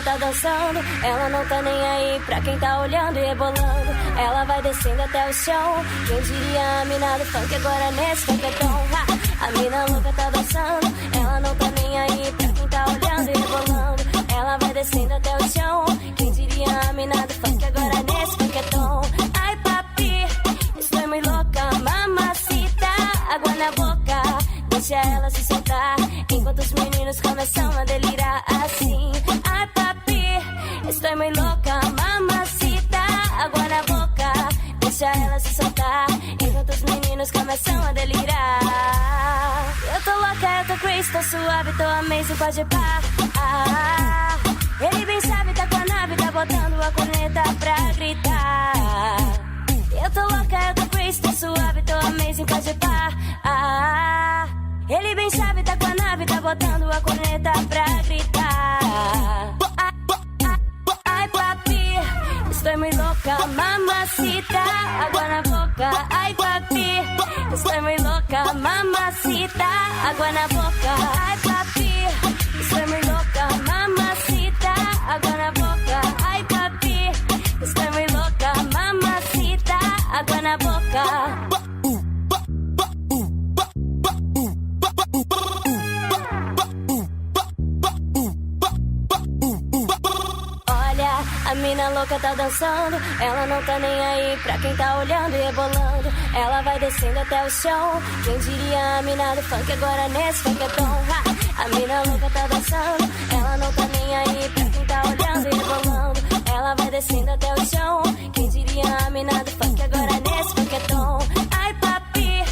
tá dançando, ela não tá nem aí pra quem tá olhando e rebolando. Ela vai descendo até o chão, quem diria a mina do funk agora nesse funketão. A mina louca tá dançando, ela não tá nem aí pra quem tá olhando e rebolando. Ela vai descendo até o chão, quem diria a mina do funk agora nesse funketão. Ai papi, estou muito louca, mamacita, água na boca, deixa ela se soltar, enquanto os meninos começam a delirar assim. Ai papi, estou muito louca, mamacita, água na boca, deixa ela se soltar, enquanto os meninos começam a delirar. Eu tô louca, eu tô crazy, tô suave, tô amazing, pode pá. Ele bem sabe, tá com a nave, tá botando a corneta pra gritar. Eu tô louca, eu tô crazy, tô suave, tô amazing, pode pá. Ele bem sabe, tá com a nave, tá botando a corneta pra gritar. Ai papi, estou muito louca, mamacita, água na boca. Ai papi, estou muito louca, mamacita, água na boca. Ai papi, estou muito louca, mamacita, água na boca. Ai papi, estou muito louca, mamacita, água na boca. A mina louca tá dançando, ela não tá nem aí pra quem tá olhando e rebolando. Ela vai descendo até o chão, quem diria a mina do funk agora nesse funketão. A mina louca tá dançando, ela não tá nem aí pra quem tá olhando e rebolando. Ela vai descendo até o chão, quem diria a mina do funk agora nesse funketão. Ai papi,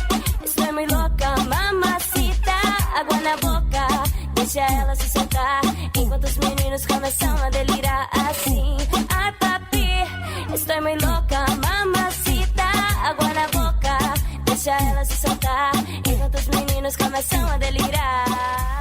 estou muito louca, mamacita, água na boca, deixa ela se soltar, enquanto os meninos começam a delirar assim. Ai papi, estou muito louca, mamacita, água na boca, deixa ela se soltar, enquanto os meninos começam a delirar.